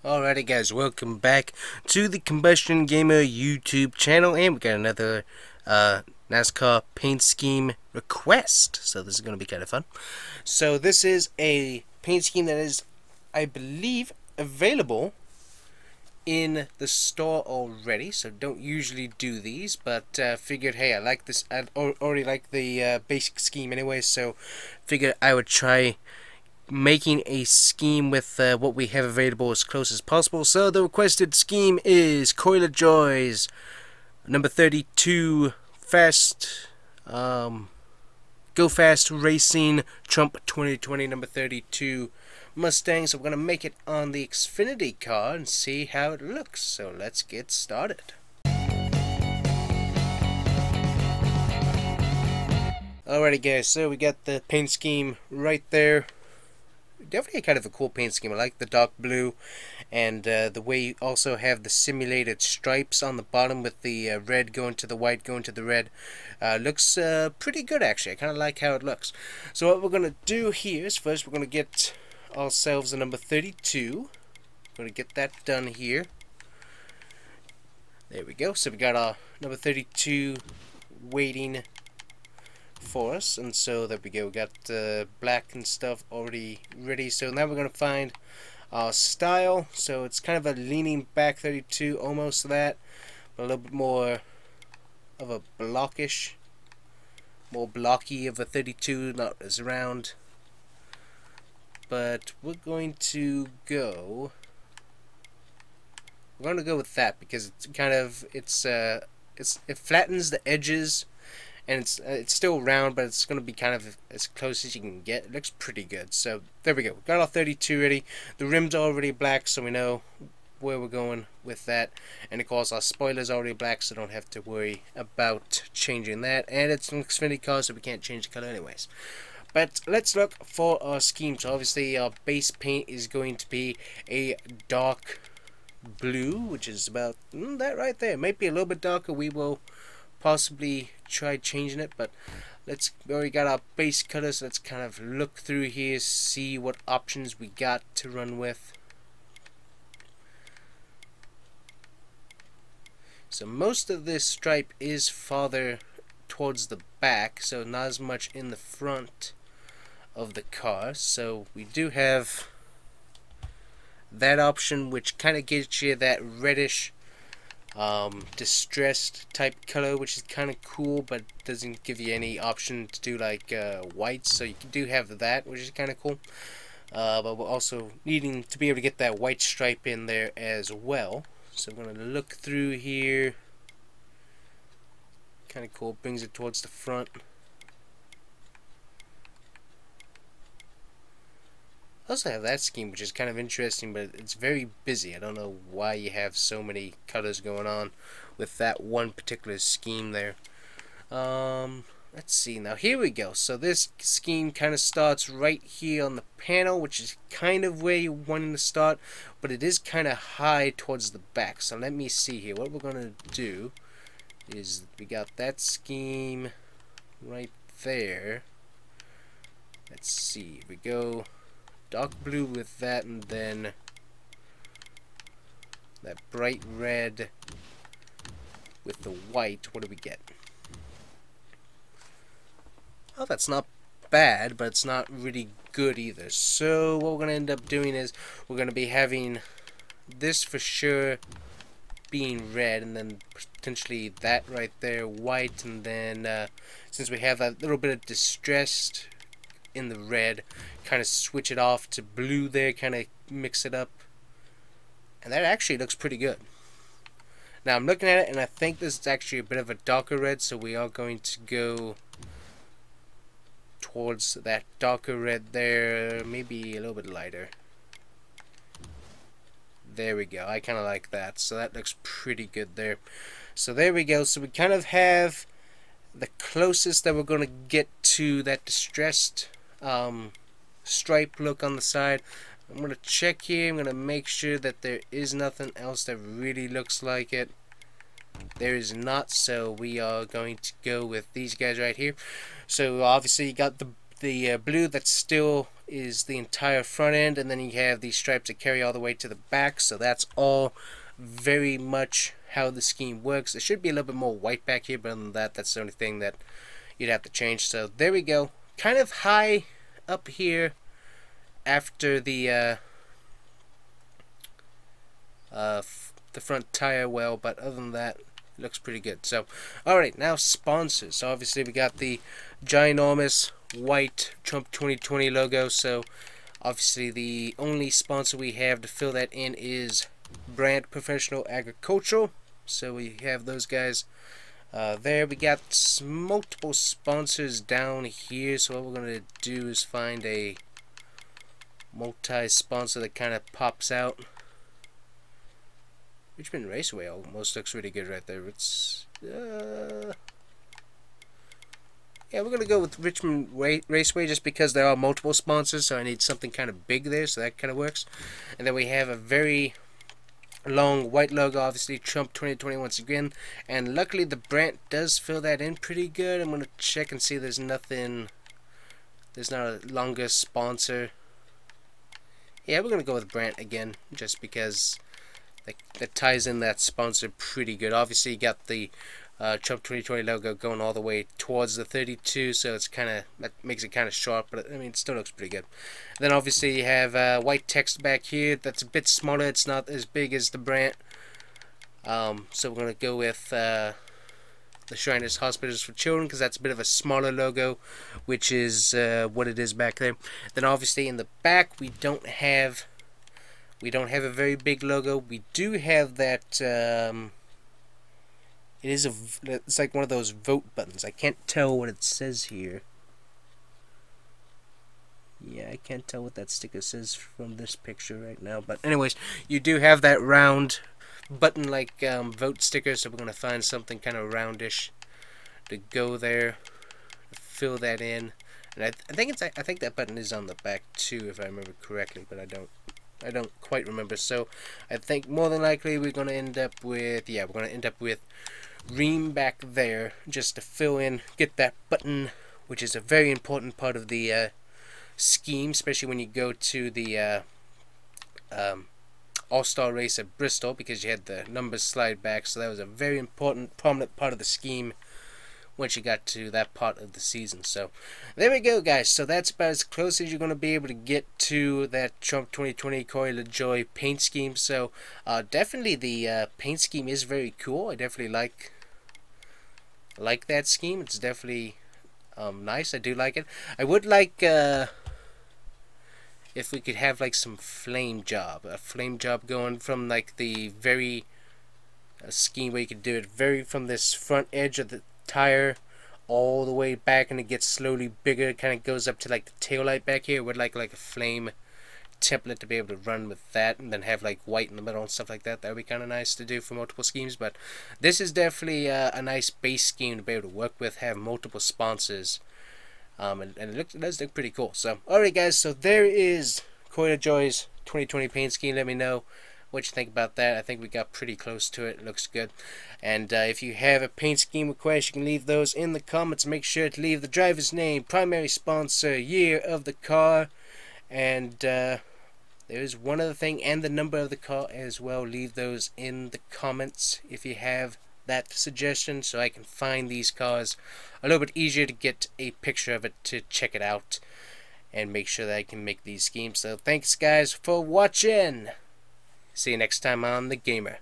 Alrighty guys, welcome back to the Combustion Gamer YouTube channel, and we got another Nascar paint scheme request. So this is going to be kind of fun. So this is a paint scheme that is, I believe, available in the store already. So don't usually do these, but figured, hey, I like this. I already like the basic scheme anyway, so figured I would try making a scheme with what we have available as close as possible. So the requested scheme is Coil of Joys, number 32, Fast, Gofast Racing, Trump 2020, number 32 Mustang. So we're going to make it on the Xfinity car and see how it looks. So let's get started. Alrighty guys, so we got the paint scheme right there. Definitely kind of a cool paint scheme. I like the dark blue, and the way you also have the simulated stripes on the bottom with the red going to the white, going to the red. Looks pretty good actually. I kind of like how it looks. So what we're going to do here is first we're going to get ourselves a number 32. We're going to get that done here. There we go. So we got our number 32 waiting for us, and so there we go. We got black and stuff already ready. So now we're gonna find our style. So it's kind of a leaning back 32, almost that, but a little bit more of a blockish, more blocky of a 32, not as round. But we're going to go. We're going to go with that because it's kind of it flattens the edges. And it's still round, but it's going to be kind of as close as you can get. It looks pretty good. So there we go. Got our 32 ready. The rims are already black, so we know where we're going with that. And of course, our spoiler's already black, so don't have to worry about changing that. And it's an Xfinity car, so we can't change the color anyways. But let's look for our scheme. So obviously, our base paint is going to be a dark blue, which is about that right there. It might be a little bit darker. We will possibly try changing it, but we already got our base color, so let's kind of look through here, see what options we got to run with. So most of this stripe is farther towards the back, so not as much in the front of the car. So we do have that option, which kind of gives you that reddish distressed type color, which is kind of cool, but doesn't give you any option to do like whites. So you do have that, which is kind of cool, but we're also needing to be able to get that white stripe in there as well. So I'm going to look through here. Kind of cool, brings it towards the front. I also have that scheme, which is kind of interesting, but it's very busy. I don't know why you have so many colors going on with that one particular scheme there. Let's see. Now here we go. So this scheme kind of starts right here on the panel, which is kind of where you want to start, but it is kind of high towards the back. So let me see here. What we're going to do is we got that scheme right there. Let's see. We go dark blue with that, and then that bright red with the white. What do we get? Oh, that's not bad, but it's not really good either. So what we're going to end up doing is we're going to be having this for sure being red, and then potentially that right there white, and then since we have that little bit of distressed in the red, kind of switch it off to blue there, kind of mix it up, and that actually looks pretty good. Now I'm looking at it, and I think this is actually a bit of a darker red, so we are going to go towards that darker red there, maybe a little bit lighter. There we go. I kind of like that, so that looks pretty good there. So there we go. So we kind of have the closest that we're going to get to that distressed stripe look on the side. I'm going to check here. I'm going to make sure that there is nothing else that really looks like it. There is not, so we are going to go with these guys right here. So obviously you got the the blue that still is the entire front end, and then you have these stripes that carry all the way to the back. So that's all very much how the scheme works. There should be a little bit more white back here, but other than that, that's the only thing that you'd have to change. So there we go. Kind of high up here after the front tire well, but other than that, it looks pretty good. So alright, now sponsors. So obviously we got the ginormous white Trump 2020 logo. So obviously the only sponsor we have to fill that in is Brandt Professional Agricultural. So we have those guys there. We got multiple sponsors down here. So what we're going to do is find a multi-sponsor that kind of pops out. Richmond Raceway almost looks really good right there. It's yeah, we're gonna go with Richmond Raceway just because there are multiple sponsors, so I need something kind of big there, so that kind of works. And then we have a very long white logo, obviously Trump 2020 once again, and luckily the Brandt does fill that in pretty good. I'm gonna check and see there's nothing, there's not a longer sponsor. Yeah, we're gonna go with Brandt again just because that ties in that sponsor pretty good. Obviously you got the Trump 2020 logo going all the way towards the 32, so it's kind of, that makes it kind of sharp, but I mean it still looks pretty good. And then obviously you have white text back here that's a bit smaller. It's not as big as the Brandt, so we're gonna go with the Shriners Hospitals for Children because that's a bit of a smaller logo, which is what it is back there. Then obviously in the back we don't have a very big logo. We do have that it's like one of those vote buttons. I can't tell what it says here. Yeah, I can't tell what that sticker says from this picture right now. But anyways, you do have that round button like vote sticker, so we're going to find something kind of roundish to go there, fill that in. And I think that button is on the back too, if I remember correctly, but I don't quite remember. So I think more than likely we're going to end up with, yeah, we're going to end up with ream back there just to fill in, get that button, which is a very important part of the scheme, especially when you go to the All-Star race at Bristol, because you had the numbers slide back. So that was a very important, prominent part of the scheme once you got to that part of the season. So there we go, guys. So that's about as close as you're going to be able to get to that Trump 2020 Corey LaJoie paint scheme. So definitely the paint scheme is very cool. I definitely like that scheme. It's definitely nice. I do like it. I would like if we could have like some a flame job going from like the very scheme where you could do it very from this front edge of the tire all the way back, and it gets slowly bigger. It kind of goes up to like the tail light back here. Would like a flame template to be able to run with that, and then have like white in the middle and stuff like that. That would be kind of nice to do for multiple schemes. But this is definitely a nice base scheme to be able to work with, have multiple sponsors, and it does look pretty cool. So alright, guys, so there is Corey LaJoie's 2020 paint scheme. Let me know what you think about that. I think we got pretty close to it. It looks good. And if you have a paint scheme request, you can leave those in the comments. Make sure to leave the driver's name, primary sponsor, year of the car, and there's one other thing, and the number of the car as well. Leave those in the comments if you have that suggestion, so I can find these cars a little bit easier to get a picture of it to check it out and make sure that I can make these schemes. So thanks, guys, for watching. See you next time on The Gamer.